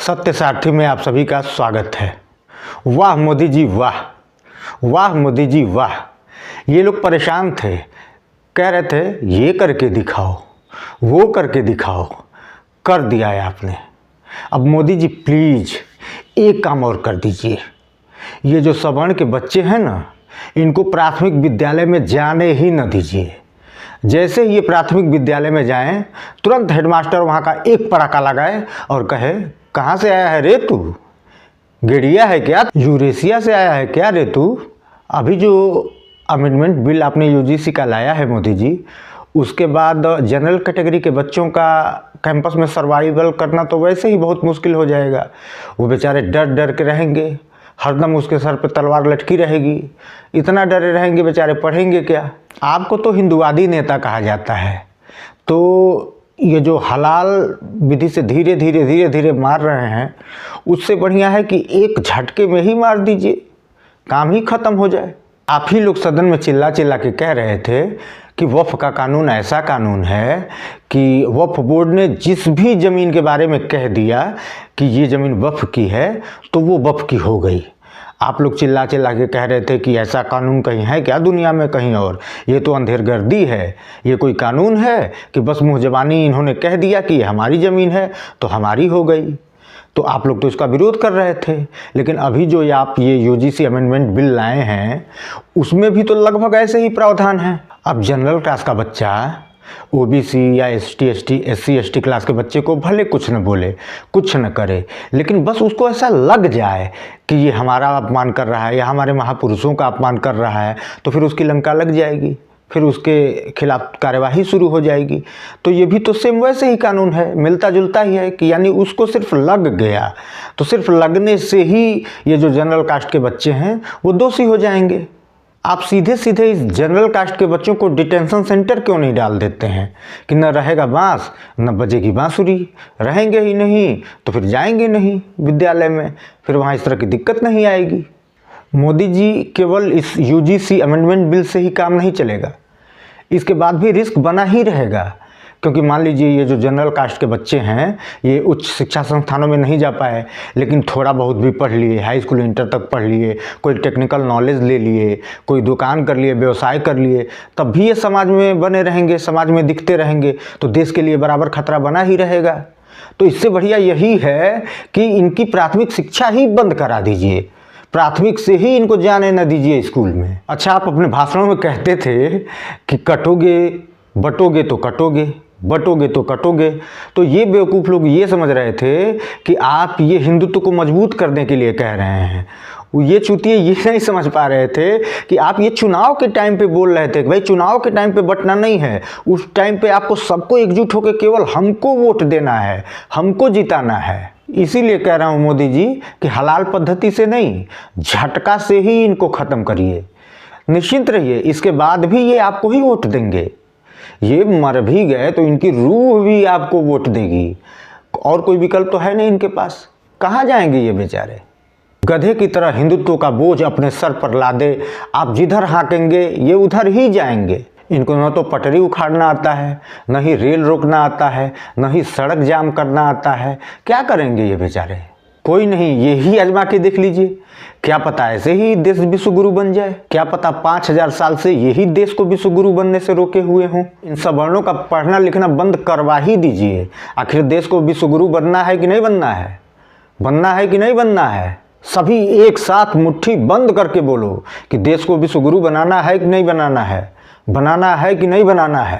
सत्य सारथी में आप सभी का स्वागत है। वाह मोदी जी वाह, वाह मोदी जी वाह। ये लोग परेशान थे, कह रहे थे ये करके दिखाओ, वो करके दिखाओ, कर दिया है आपने। अब मोदी जी प्लीज़ एक काम और कर दीजिए। ये जो सवर्ण के बच्चे हैं ना, इनको प्राथमिक विद्यालय में जाने ही न दीजिए। जैसे ही ये प्राथमिक विद्यालय में जाएं, तुरंत हेडमास्टर वहाँ का एक पड़ाका लगाए और कहे कहाँ से आया है रे तू, गेड़िया है क्या, यूरेशिया से आया है क्या रे तू। अभी जो अमेंडमेंट बिल आपने यूजीसी का लाया है मोदी जी, उसके बाद जनरल कैटेगरी के बच्चों का कैंपस में सर्वाइवल करना तो वैसे ही बहुत मुश्किल हो जाएगा। वो बेचारे डर डर के रहेंगे, हरदम उसके सर पे तलवार लटकी रहेगी, इतना डरे रहेंगे बेचारे, पढ़ेंगे क्या। आपको तो हिंदुवादी नेता कहा जाता है, तो ये जो हलाल विधि से धीरे धीरे मार रहे हैं, उससे बढ़िया है कि एक झटके में ही मार दीजिए, काम ही ख़त्म हो जाए। आप ही लोग सदन में चिल्ला चिल्ला के कह रहे थे कि वक्फ का कानून ऐसा कानून है कि वक्फ बोर्ड ने जिस भी ज़मीन के बारे में कह दिया कि ये ज़मीन वक्फ की है, तो वो वक्फ की हो गई। आप लोग चिल्ला चिल्ला के कह रहे थे कि ऐसा कानून कहीं है क्या दुनिया में कहीं और, ये तो अंधेरगर्दी है, ये कोई कानून है कि बस मुँह ज़बानी इन्होंने कह दिया कि ये हमारी ज़मीन है तो हमारी हो गई। तो आप लोग तो इसका विरोध कर रहे थे, लेकिन अभी जो आप ये यूजीसी अमेंडमेंट बिल लाए हैं, उसमें भी तो लगभग ऐसे ही प्रावधान है। अब जनरल क्लास का बच्चा ओबीसी या एससी एसटी क्लास के बच्चे को भले कुछ न बोले, कुछ न करे, लेकिन बस उसको ऐसा लग जाए कि ये हमारा अपमान कर रहा है या हमारे महापुरुषों का अपमान कर रहा है, तो फिर उसकी लंका लग जाएगी, फिर उसके खिलाफ कार्यवाही शुरू हो जाएगी। तो ये भी तो सेम वैसे ही कानून है, मिलता जुलता ही है कि यानी उसको सिर्फ लग गया, तो सिर्फ लगने से ही ये जो जनरल कास्ट के बच्चे हैं वो दोषी हो जाएंगे। आप सीधे सीधे इस जनरल कास्ट के बच्चों को डिटेंशन सेंटर क्यों नहीं डाल देते हैं कि न रहेगा बांस न बजेगी बांसुरी, रहेंगे ही नहीं तो फिर जाएंगे नहीं विद्यालय में, फिर वहाँ इस तरह की दिक्कत नहीं आएगी। मोदी जी केवल इस यूजीसी अमेंडमेंट बिल से ही काम नहीं चलेगा, इसके बाद भी रिस्क बना ही रहेगा, क्योंकि मान लीजिए ये जो जनरल कास्ट के बच्चे हैं ये उच्च शिक्षा संस्थानों में नहीं जा पाए, लेकिन थोड़ा बहुत भी पढ़ लिए, हाई स्कूल इंटर तक पढ़ लिए, कोई टेक्निकल नॉलेज ले लिए, कोई दुकान कर लिए, व्यवसाय कर लिए, तब भी ये समाज में बने रहेंगे, समाज में दिखते रहेंगे, तो देश के लिए बराबर खतरा बना ही रहेगा। तो इससे बढ़िया यही है कि इनकी प्राथमिक शिक्षा ही बंद करा दीजिए, प्राथमिक से ही इनको जाने न दीजिए स्कूल में। अच्छा, आप अपने भाषणों में कहते थे कि कटोगे बटोगे तो कटोगे, बटोगे तो कटोगे, तो ये बेवकूफ़ लोग ये समझ रहे थे कि आप ये हिंदुत्व को मजबूत करने के लिए कह रहे हैं। ये चूतिए ये नहीं समझ पा रहे थे कि आप ये चुनाव के टाइम पे बोल रहे थे कि भाई चुनाव के टाइम पे बंटना नहीं है, उस टाइम पे आपको सबको एकजुट होकर केवल हमको वोट देना है, हमको जिताना है। इसीलिए कह रहा हूँ मोदी जी कि हलाल पद्धति से नहीं, झटका से ही इनको ख़त्म करिए, निश्चिंत रहिए, इसके बाद भी ये आपको ही वोट देंगे। ये मर भी गए तो इनकी रूह भी आपको वोट देगी, और कोई विकल्प तो है नहीं इनके पास। कहाँ जाएंगे ये बेचारे, गधे की तरह हिंदुत्व का बोझ अपने सर पर लादे आप जिधर हाँकेंगे ये उधर ही जाएंगे। इनको न तो पटरी उखाड़ना आता है, न ही रेल रोकना आता है, न ही सड़क जाम करना आता है। क्या करेंगे ये बेचारे, कोई नहीं, ये ही आजमा के देख लीजिए, क्या पता ऐसे ही देश विश्व गुरु बन जाए, क्या पता 5000 साल से यही देश को विश्व गुरु बनने से रोके हुए हों। इन सवर्णों का पढ़ना लिखना बंद करवा ही दीजिए। आखिर देश को विश्व गुरु बनना है कि नहीं बनना है, बनना है कि नहीं बनना है। सभी एक साथ मुट्ठी बंद करके बोलो कि देश को विश्व गुरु बनाना है कि नहीं बनाना है, बनाना है कि नहीं बनाना है।